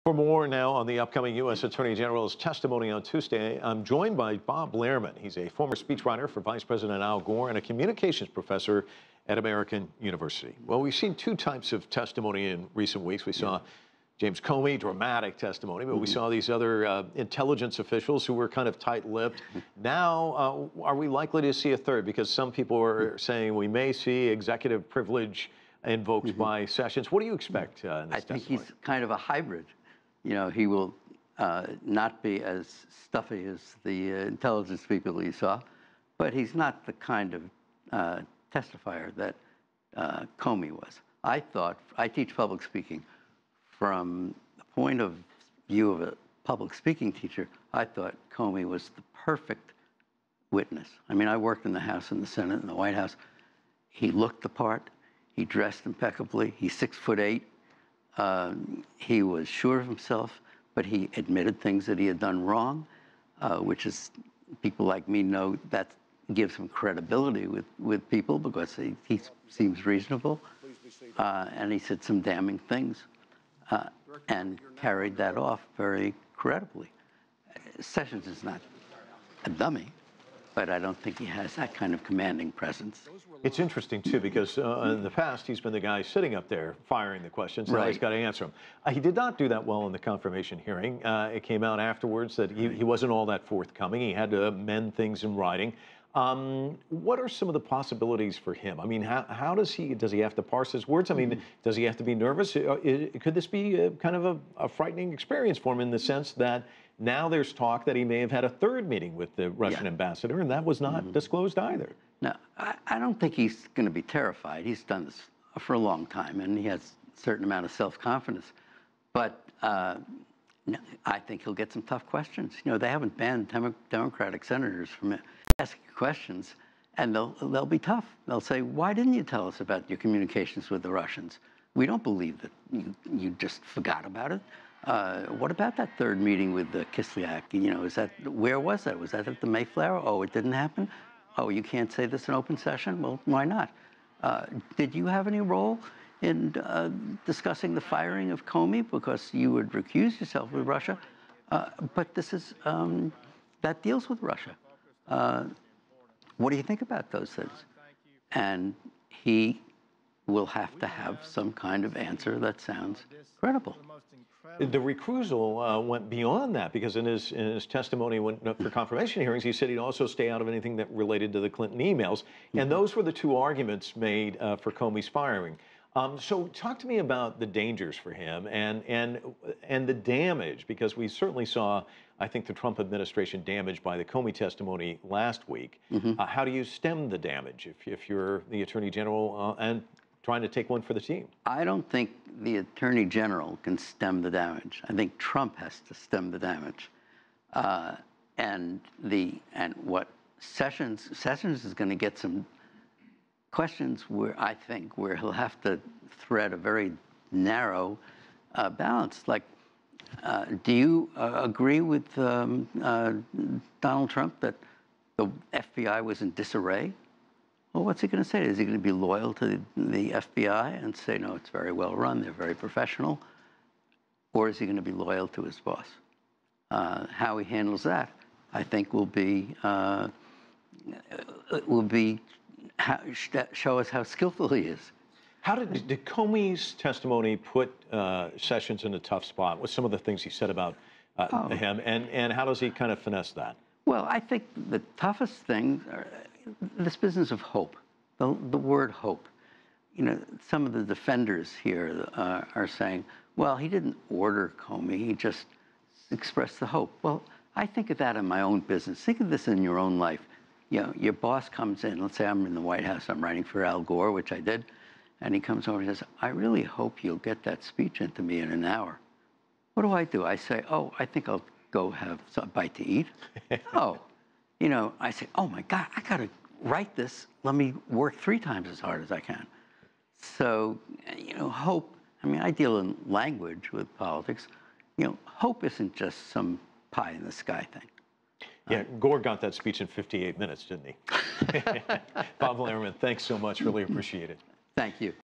For more now on the upcoming U.S. Attorney General's testimony on Tuesday, I'm joined by Bob Lehrman. He's a former speechwriter for Vice President Al Gore and a communications professor at American University. Well, we've seen two types of testimony in recent weeks. We saw James Comey, dramatic testimony, but we saw these other intelligence officials who were kind of tight-lipped. Now, are we likely to see a third? Because some people are saying we may see executive privilege invoked by Sessions. What do you expect in this testimony? I think he's kind of a hybrid. You know, he will not be as stuffy as the intelligence people you saw, but he's not the kind of testifier that Comey was. I teach public speaking. From the point of view of a public speaking teacher, I thought Comey was the perfect witness. I mean, I worked in the House and the Senate and the White House. He looked the part. He dressed impeccably. He's 6'8". He was sure of himself, but he admitted things that he had done wrong, which is, people like me know that gives him credibility with people because he seems reasonable. And he said some damning things and carried that off very credibly. Sessions is not a dummy, but I don't think he has that kind of commanding presence. It's interesting, too, because in the past, he's been the guy sitting up there firing the questions. Now he's got to answer them. He did not do that well in the confirmation hearing. It came out afterwards that he wasn't all that forthcoming. He had to amend things in writing. What are some of the possibilities for him? I mean, how does he have to parse his words? I mean, does he have to be nervous? Could this be kind of a frightening experience for him in the sense that now there's talk that he may have had a third meeting with the Russian ambassador, and that was not disclosed either? No, I don't think he's going to be terrified. He's done this for a long time, and he has a certain amount of self-confidence. But no, I think he'll get some tough questions. You know, they haven't banned Democratic senators from asking questions, and they'll be tough. They'll say, why didn't you tell us about your communications with the Russians? We don't believe that you just forgot about it. What about that third meeting with Kislyak? You know, where was that? Was that at the Mayflower? Oh, it didn't happen? Oh, you can't say this in open session? Well, why not? Did you have any role in discussing the firing of Comey because you would recuse yourself with Russia? But this is, that deals with Russia. What do you think about those things? And he will have to have some kind of answer that sounds credible. The recusal went beyond that because in his testimony for confirmation hearings, he said he'd also stay out of anything that related to the Clinton emails. And those were the two arguments made for Comey's firing. So talk to me about the dangers for him and the damage, because we certainly saw, I think, the Trump administration damaged by the Comey testimony last week. How do you stem the damage if you're the Attorney General and trying to take one for the team? I don't think the Attorney General can stem the damage. I think Trump has to stem the damage. And what Sessions is going to get some questions where he'll have to thread a very narrow balance. Like, do you agree with Donald Trump that the FBI was in disarray? Well, what's he going to say? Is he going to be loyal to the FBI and say, no, it's very well run, they're very professional? Or is he going to be loyal to his boss? How he handles that, I think, will show us how skillful he is. How did Comey's testimony put Sessions in a tough spot? What's some of the things he said about him, and how does he kind of finesse that? Well, I think the toughest thing, this business of hope, the word hope. You know, some of the defenders here are saying, well, he didn't order Comey, he just expressed the hope. Well, I think of that in my own business. Think of this in your own life. You know, your boss comes in, let's say I'm in the White House, I'm writing for Al Gore, which I did, and he comes over and says, I really hope you'll get that speech into me in an hour. What do? I say, oh, I think I'll go have a bite to eat. Oh, you know, I say, oh my God, I got to write this. Let me work 3 times as hard as I can. So, you know, hope, I mean, I deal in language with politics. You know, hope isn't just some pie in the sky thing. Yeah, Gore got that speech in 58 minutes, didn't he? Bob Lehrman, thanks so much. Really appreciate it. Thank you.